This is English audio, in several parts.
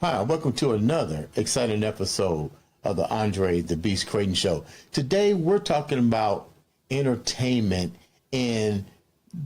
Hi, welcome to another exciting episode of the Andre The Beast Crayton Show. Today, we're talking about entertainment and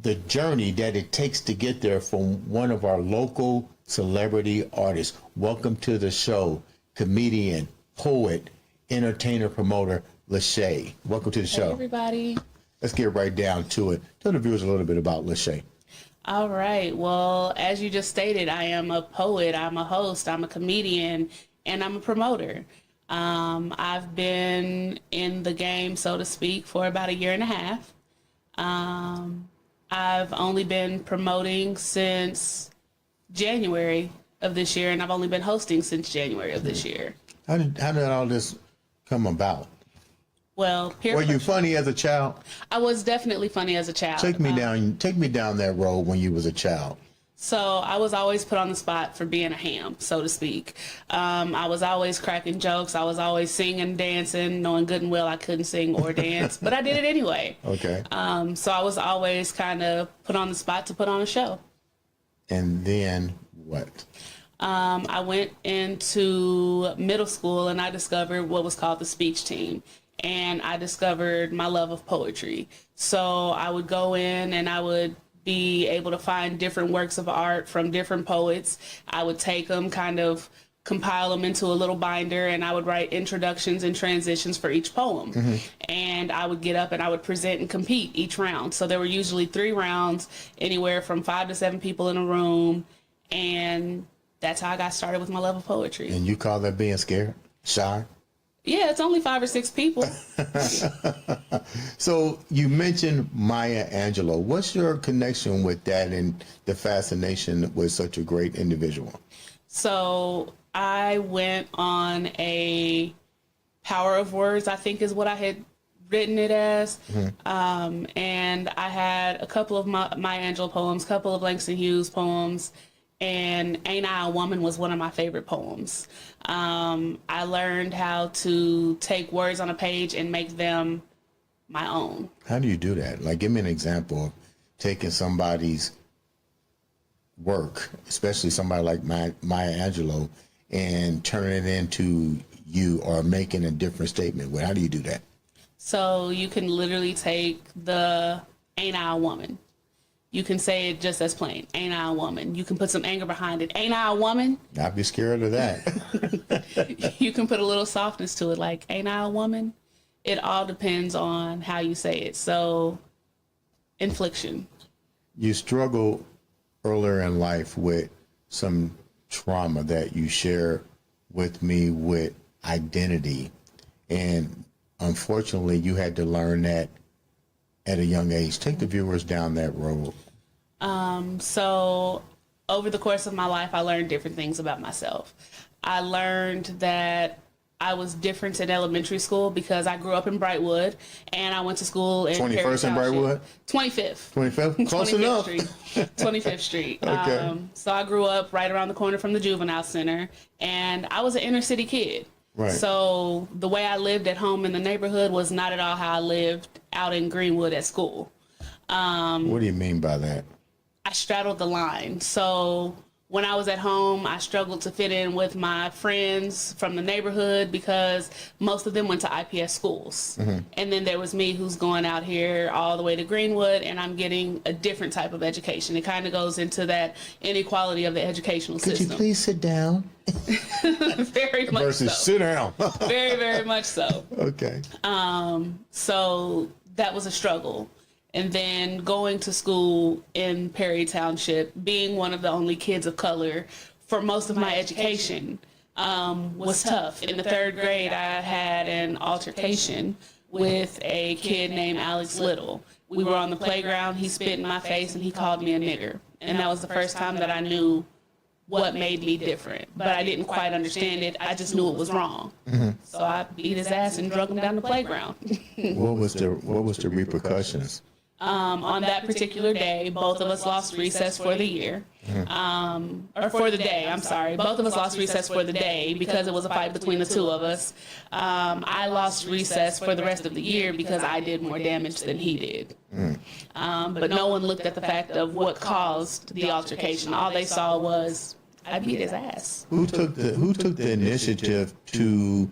the journey that it takes to get there from one of our local celebrity artists. Welcome to the show, comedian, poet, entertainer, promoter, LaShae. Welcome to the show. Hey, everybody. Let's get right down to it. Tell the viewers a little bit about LaShae. All right. Well, as you just stated, I am a poet, I'm a host, I'm a comedian, and I'm a promoter. I've been in the game, so to speak, for about 1.5 years. I've only been promoting since January of this year, and I've only been hosting since January of this year. How did all this come about? Well, were you funny as a child? I was definitely funny as a child. Take me down that road when you was a child. So I was always put on the spot for being a ham, so to speak. I was always cracking jokes. I was always singing, dancing, knowing good and well I couldn't sing or dance, but I did it anyway. Okay. So I was always kind of put on the spot to put on a show. And then what? I went into middle school and I discovered what was called the speech team. And I discovered my love of poetry. So I would go in and I would be able to find different works of art from different poets. I would take them, kind of compile them into a little binder, and I would write introductions and transitions for each poem. Mm-hmm. And I would get up and I would present and compete each round. So there were usually 3 rounds, anywhere from 5 to 7 people in a room. And that's how I got started with my love of poetry. And you call that being scared? Shy? Yeah, it's only 5 or 6 people. So you mentioned Maya Angelou. What's your connection with that and the fascination with such a great individual? So I went on a Power of Words, I think is what I had written it as. Mm-hmm. And I had a couple of Maya Angelou poems, a couple of Langston Hughes poems, and Ain't I a Woman was one of my favorite poems. I learned how to take words on a page and make them my own. How do you do that? Like, give me an example of taking somebody's work, especially somebody like Maya Angelou, and turning it into you or making a different statement. How do you do that? So you can literally take the Ain't I a Woman. You can say it just as plain, ain't I a woman? You can put some anger behind it, ain't I a woman? I'd be scared of that. You can put a little softness to it, like, ain't I a woman? It all depends on how you say it. So, infliction. You struggled earlier in life with some trauma that you share with me with identity. And unfortunately, you had to learn that at a young age. Take the viewers down that road. So over the course of my life, I learned different things about myself. I learned that I was different in elementary school because I grew up in Brightwood and I went to school in 21st and Brightwood? 25th. 25th? Close 25th enough. Street. 25th Street. Okay. So I grew up right around the corner from the juvenile center, and I was an inner city kid. Right. So the way I lived at home in the neighborhood was not at all how I lived out in Greenwood at school. What do you mean by that? I straddled the line. So when I was at home, I struggled to fit in with my friends from the neighborhood because most of them went to IPS schools. Mm-hmm. And then there was me who's going out here all the way to Greenwood, and I'm getting a different type of education. It kind of goes into that inequality of the educational system. Could you please sit down? Very much Versus so. sit down. Very, very much so. Okay. So that was a struggle. And then going to school in Perry Township, being one of the only kids of color for most of my education, was tough. In the 3rd grade, I had an altercation with a kid named Alex Little. We were on the playground, he spit in my face, and he called me a nigger. And that was the first time that I knew what made me different. But I didn't quite understand it. I just knew it was wrong. Mm-hmm. So I beat his ass and drug him down the playground. What was the repercussions? On that particular day, both of us lost recess for the year. Or for the day, I'm sorry. Both of us lost recess for the day because it was a fight between the 2 of us. I lost recess for the rest of the year because I did more damage than he did. But no one looked at the fact of what caused the altercation. All they saw was I beat his ass. Who took the initiative to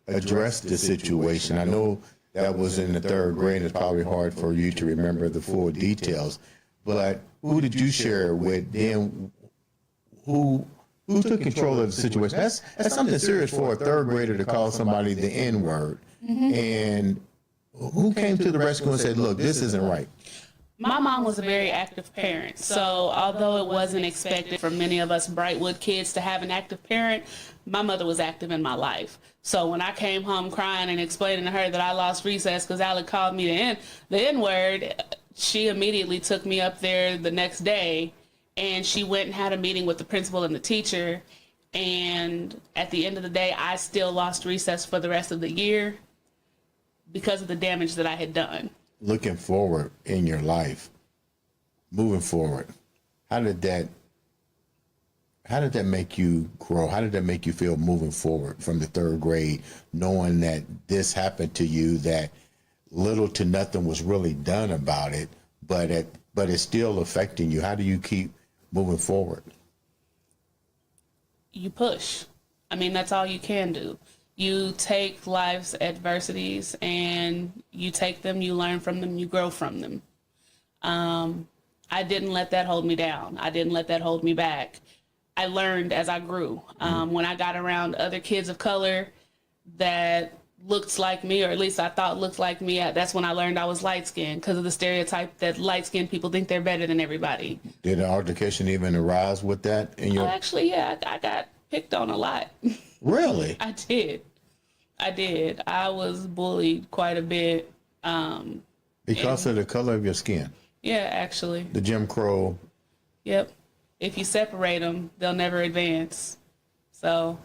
address the situation? I know that was in the third grade. It's probably hard for you to remember the full details, but who did you share it with? Then who took control of the situation? That's something serious for a third grader to call somebody the N word. And who came to the rescue and said, "Look, this isn't right"? My mom was a very active parent, so although it wasn't expected for many of us Brightwood kids to have an active parent, my mother was active in my life. So when I came home crying and explaining to her that I lost recess because Alec called me the N-word, she immediately took me up there the next day, and she went and had a meeting with the principal and the teacher. And at the end of the day, I still lost recess for the rest of the year because of the damage that I had done. Looking forward in your life, moving forward, how did that make you grow? How did that make you feel moving forward from the third grade, knowing that this happened to you, that little to nothing was really done about it, but it's still affecting you? How do you keep moving forward? You push. I mean, that's all you can do. You take life's adversities and you take them, you learn from them, you grow from them. I didn't let that hold me down. I didn't let that hold me back. I learned as I grew. When I got around other kids of color that looked like me, or at least I thought looked like me, that's when I learned I was light-skinned, because of the stereotype that light-skinned people think they're better than everybody. Did an altercation even arise with that in your... Actually, yeah, I got picked on a lot. Really? I did. I was bullied quite a bit. Because of the color of your skin? Yeah, actually. The Jim Crow? Yep. If you separate them, they'll never advance. So,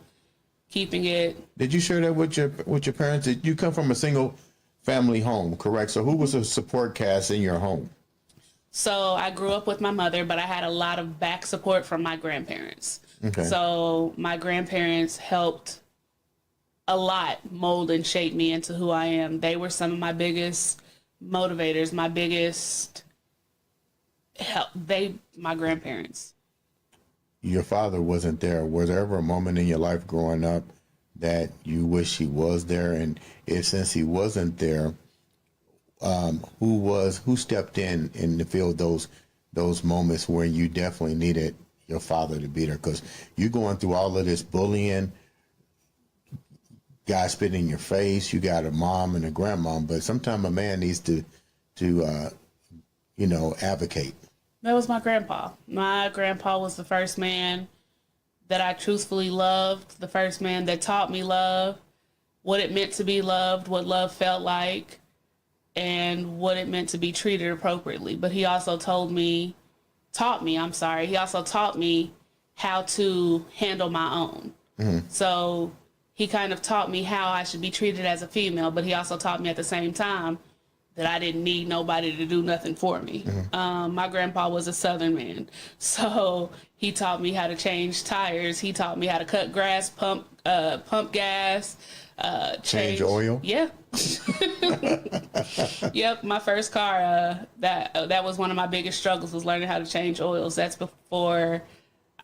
keeping it... Did you share that with your parents? Did you come from a single family home, correct? So who was the support cast in your home? So I grew up with my mother, but I had a lot of back support from my grandparents. Okay. So my grandparents helped a lot mold and shape me into who I am. They were some of my biggest motivators, my biggest help. My grandparents. Your father wasn't there. Was there ever a moment in your life growing up that you wish he was there? And if, since he wasn't there, who stepped in to fill those moments where you definitely needed your father to be there? Because you're going through all of this bullying, guys spitting in your face, you got a mom and a grandmom, but sometimes a man needs to advocate. That was my grandpa. My grandpa was the first man that I truthfully loved, the first man that taught me love, what it meant to be loved, what love felt like, and what it meant to be treated appropriately. But he also taught me how to handle my own. Mm-hmm. So he kind of taught me how I should be treated as a female, but he also taught me at the same time that I didn't need nobody to do nothing for me. Mm-hmm. My grandpa was a Southern man, so he taught me how to change tires. He taught me how to cut grass, pump gas, change oil. Yeah. Yep. My first car. That was one of my biggest struggles, was learning how to change oils. That's before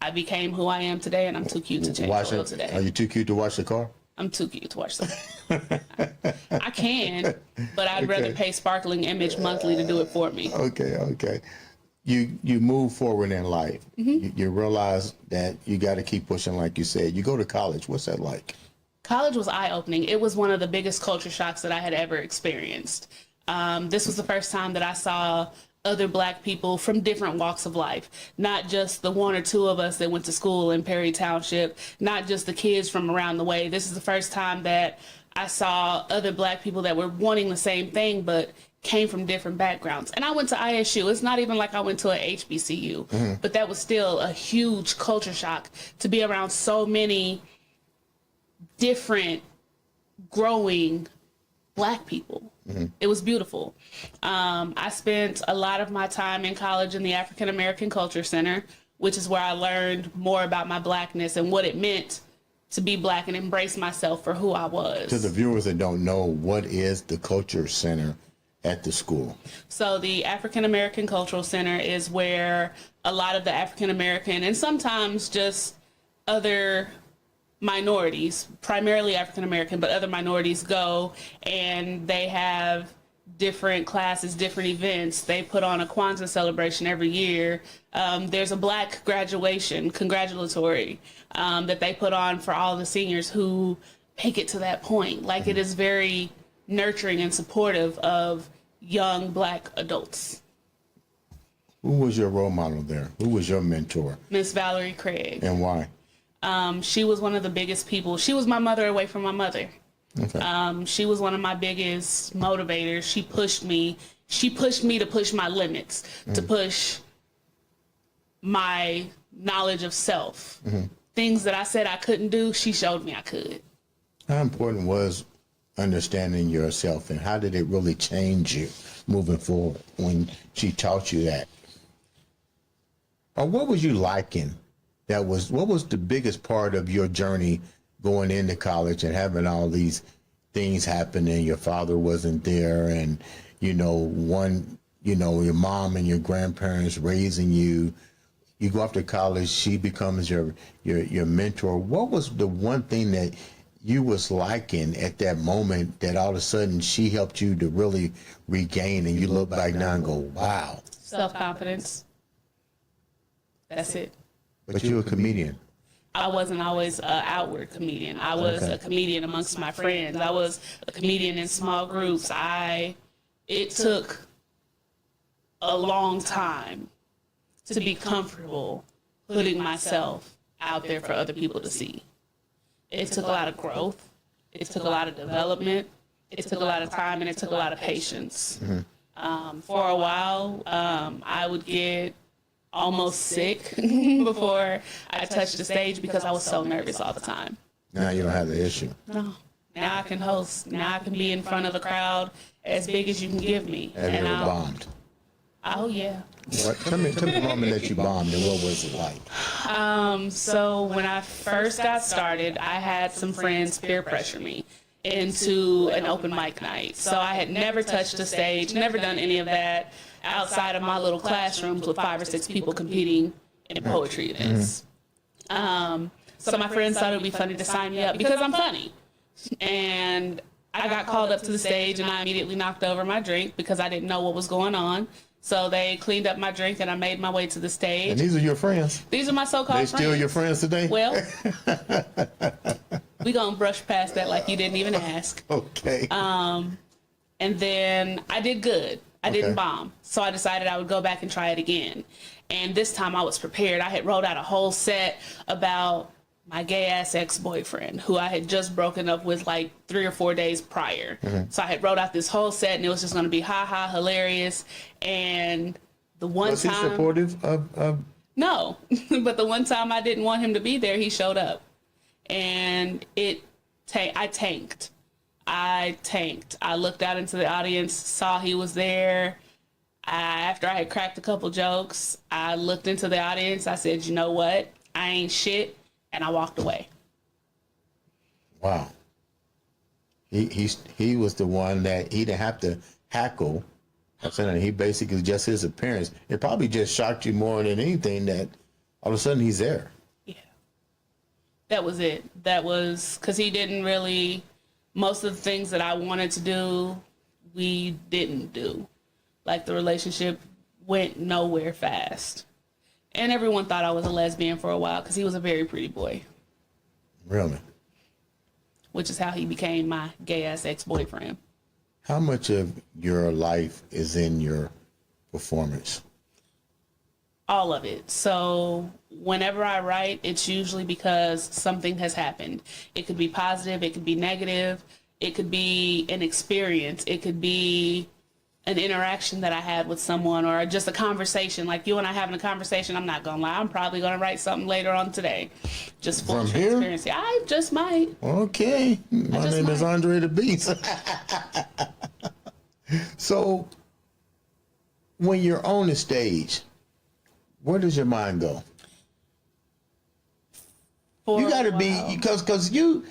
I became who I am today, and I'm too cute to change oil today. Are you too cute to wash the car? I'm too cute to watch something. I can, but I'd rather pay Sparkling Image monthly to do it for me. Okay. You move forward in life. Mm-hmm. You realize that you got to keep pushing, like you said. You go to college. What's that like? College was eye-opening. It was one of the biggest culture shocks that I had ever experienced. This was the first time that I saw other Black people from different walks of life, not just the one or two of us that went to school in Perry Township, not just the kids from around the way. This is the first time that I saw other Black people that were wanting the same thing, but came from different backgrounds. And I went to ISU. It's not even like I went to a HBCU, mm-hmm. but that was still a huge culture shock to be around so many different growing Black people. Mm-hmm. It was beautiful. I spent a lot of my time in college in the African American Culture Center, which is where I learned more about my Blackness and what it meant to be Black and embrace myself for who I was. To the viewers that don't know, what is the Culture Center at the school? So the African American Cultural Center is where a lot of the African American and sometimes just other minorities, primarily African American, but other minorities go and they have different classes, different events. They put on a Kwanzaa celebration every year. There's a Black graduation, congratulatory, that they put on for all the seniors who make it to that point. Like, it is very nurturing and supportive of young Black adults. Who was your role model there? Who was your mentor? Miss Valerie Craig. And why? She was one of the biggest people. She was my mother away from my mother. Okay. She was one of my biggest motivators. She pushed me. She pushed me to push my limits, to push my knowledge of self. Things that I said I couldn't do, she showed me I could. How important was understanding yourself, and how did it really change you moving forward when she taught you that? Or what was you liking? What was the biggest part of your journey going into college and having all these things happen, and your father wasn't there, and your mom and your grandparents raising you? You go off to college, she becomes your mentor. What was the one thing that you was liking at that moment that all of a sudden she helped you to really regain, and you look back now and go, wow? Self-confidence. That's it. But you're a comedian. I wasn't always an outward comedian. I was a comedian amongst my friends. I was a comedian in small groups. It took a long time to be comfortable putting myself out there for other people to see. It took a lot of growth. It took a lot of development. It took a lot of time, and it took a lot of patience. For a while, I would get almost sick before I touched the stage because I was so nervous all the time. Now you don't have the issue. No. Now I can host. Now I can be in front of the crowd as big as you can give me. Have you ever bombed? Oh, yeah. Tell me the moment that you bombed, and what was it like? So when I first got started, I had some friends peer pressure me into an open mic night. So I had never touched a stage, never done any of that outside of my little classrooms with 5 or 6 people competing in poetry events. So my friends thought it would be funny to sign me up because I'm funny. And I got called up to the stage, and I immediately knocked over my drink because I didn't know what was going on. So they cleaned up my drink, and I made my way to the stage. And these are your friends? These are my so-called friends. They still your friends today? Well, we gonna brush past that like you didn't even ask. Okay. And then I did good. I didn't bomb. So I decided I would go back and try it again. And this time I was prepared. I had wrote out a whole set about my gay-ass ex-boyfriend, who I had just broken up with like 3 or 4 days prior. So I had wrote out this whole set, and it was just going to be ha-ha, hilarious. And the one was time... Was he supportive of... No. But the one time I didn't want him to be there, he showed up. And I tanked. I looked out into the audience, saw he was there. After I had cracked a couple jokes, I looked into the audience. I said, you know what? I ain't shit. And I walked away. Wow. He was the one that he didn't have to hackle. I'm saying he basically just his appearance. It probably just shocked you more than anything that all of a sudden he's there. Yeah. That was it. That was because he didn't really, most of the things that I wanted to do, we didn't do. Like the relationship went nowhere fast. And everyone thought I was a lesbian for a while because he was a very pretty boy. Really? Which is how he became my gay-ass ex-boyfriend. How much of your life is in your performance? All of it. So whenever I write, it's usually because something has happened. It could be positive. It could be negative. It could be an experience. It could be an interaction that I had with someone, or just a conversation. Like you and I having a conversation, I'm not gonna lie, I'm probably gonna write something later on today. Just full transparency. I just might. Okay. My name is Andre The Beast. So when you're on the stage, where does your mind go? You gotta be, because you,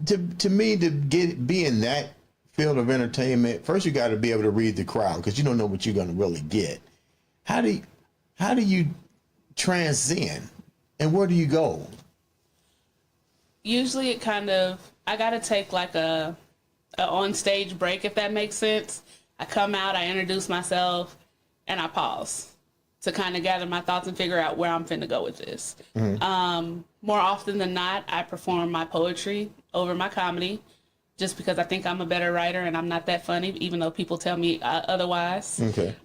to me, to be in that field of entertainment, first you got to be able to read the crowd, because you don't know what you're going to really get. How do you transcend, and where do you go? Usually it kind of, I got to take like a on-stage break, if that makes sense. I come out, I introduce myself, and I pause to kind of gather my thoughts and figure out where I'm finna go with this. More often than not, I perform my poetry over my comedy just because I think I'm a better writer and I'm not that funny, even though people tell me otherwise. Okay.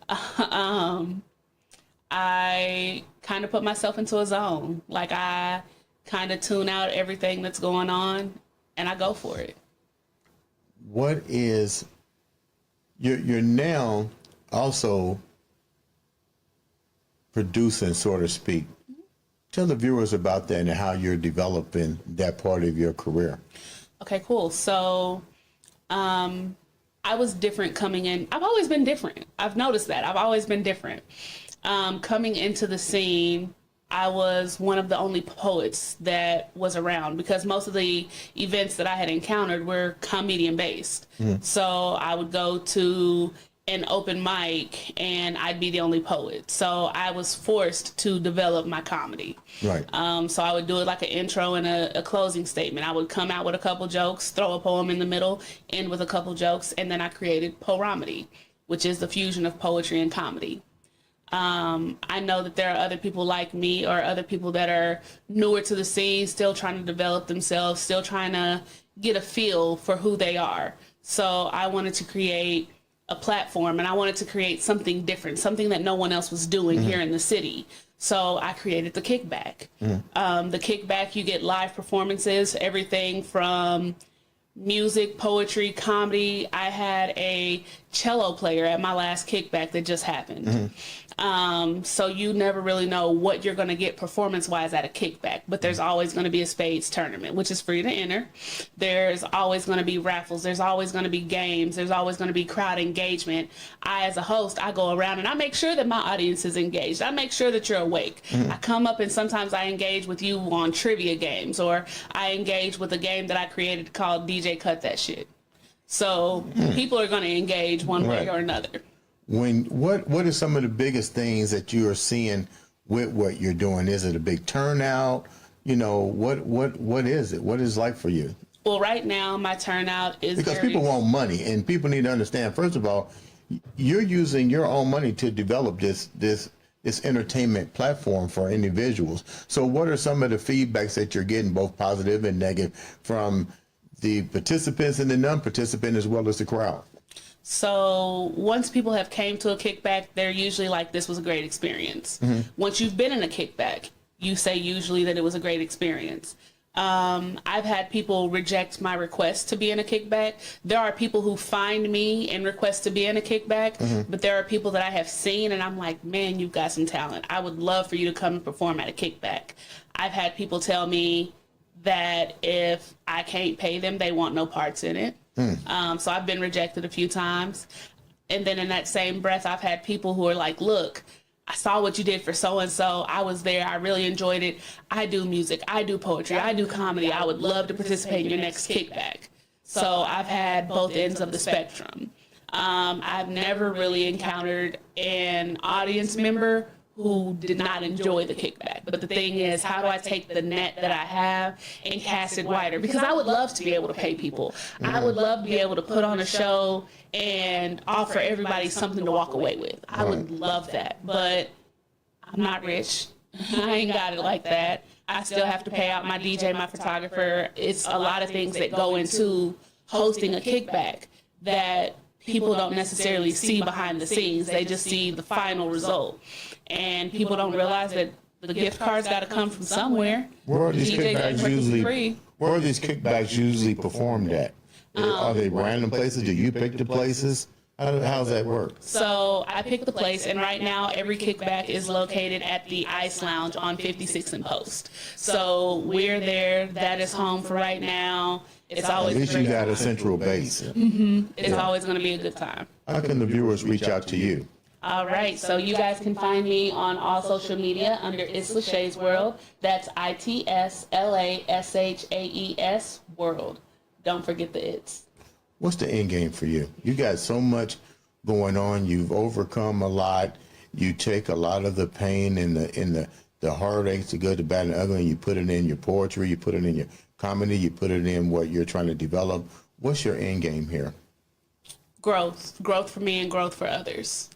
I kind of put myself into a zone. Like I kind of tune out everything that's going on and I go for it. What is, you're now also producing, so to speak. Tell the viewers about that and how you're developing that part of your career. Okay, cool. So I was different coming in. I've always been different. I've noticed that. I've always been different. Coming into the scene, I was one of the only poets that was around because most of the events that I had encountered were comedian based. So I would go to an open mic and I'd be the only poet. So I was forced to develop my comedy. Right. So I would do it like an intro and a closing statement. I would come out with a couple jokes, throw a poem in the middle, end with a couple jokes, and then I created Poramedy, which is the fusion of poetry and comedy. I know that there are other people like me or other people that are newer to the scene, still trying to develop themselves, still trying to get a feel for who they are. So I wanted to create a platform and I wanted to create something different, something that no one else was doing here in the city. So I created the Kickback. The Kickback, you get live performances, everything from music, poetry, comedy. I had a cello player at my last Kickback that just happened. So you never really know what you're going to get performance-wise at a Kickback, but there's always going to be a spades tournament, which is free to enter. There's always going to be raffles. There's always going to be games. There's always going to be crowd engagement. I, as a host, I go around and I make sure that my audience is engaged. I make sure that you're awake. I come up and sometimes I engage with you on trivia games, or I engage with a game that I created called DJ Cut That Shit. So people are going to engage one way or another. What are some of the biggest things that you are seeing with what you're doing? Is it a big turnout? You know, what is it? What is it like for you? Well, right now my turnout is because people want money, and people need to understand. First of all, you're using your own money to develop this entertainment platform for individuals. So, what are some of the feedbacks that you're getting, both positive and negative, from the participants and the non-participant, as well as the crowd? So once people have came to a Kickback, they're usually like, this was a great experience. Once you've been in a Kickback, you say usually that it was a great experience. I've had people reject my request to be in a Kickback. There are people who find me and request to be in a Kickback, but there are people that I have seen and I'm like, man, you've got some talent. I would love for you to come and perform at a Kickback. I've had people tell me that if I can't pay them, they want no parts in it. So I've been rejected a few times. And then in that same breath, I've had people who are like, look, I saw what you did for so-and-so. I was there. I really enjoyed it. I do music. I do poetry. I do comedy. I would love to participate in your next Kickback. So I've had both ends of the spectrum. I've never really encountered an audience member who did not enjoy the Kickback. But the thing is, how do I take the net that I have and cast it wider? Because I would love to be able to pay people. I would love to be able to put on a show and offer everybody something to walk away with. I would love that. But I'm not rich. I ain't got it like that. I still have to pay out my DJ, my photographer. It's a lot of things that go into hosting a Kickback that people don't necessarily see behind the scenes. They just see the final result. And people don't realize that the gift cards got to come from somewhere. Where are these DJ kickbacks usually performed at? Are they random places? Do you pick the places? How's that work? So I picked the place, and right now every Kickback is located at the Ice Lounge on 56 and Post. So we're there. That is home for right now. It's always at least you got a central base. It's always going to be a good time. How can the viewers reach out to you? All right, so you guys can find me on all social media under It's LaShae's World. That's ITSLASHAES World. Don't forget the it's. What's the end game for you? You got so much going on. You've overcome a lot. You take a lot of the pain and the heartaches, the good, the bad, and the ugly, and you put it in your poetry. You put it in your comedy, you put it in what you're trying to develop. What's your end game here? Growth for me and growth for others.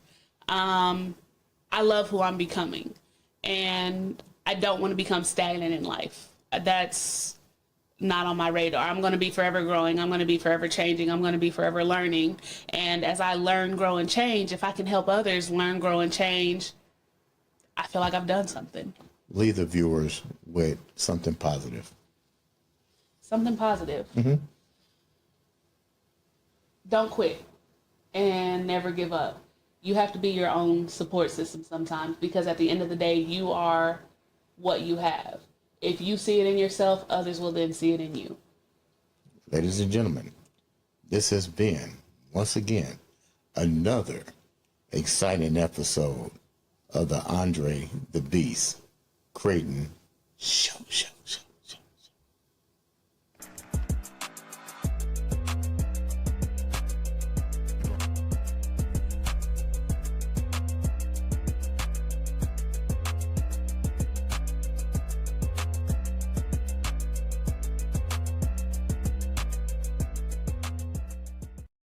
I love who I'm becoming, and I don't want to become stagnant in life. That's not on my radar. I'm going to be forever growing. I'm going to be forever changing. I'm going to be forever learning. And as I learn, grow, and change, if I can help others learn, grow, and change, I feel like I've done something. Leave the viewers with something positive. Something positive. Don't quit and never give up. You have to be your own support system sometimes, because at the end of the day, you are what you have. If you see it in yourself, others will then see it in you. Ladies and gentlemen, this has been, once again, another exciting episode of the Andre the Beast Crayton Show.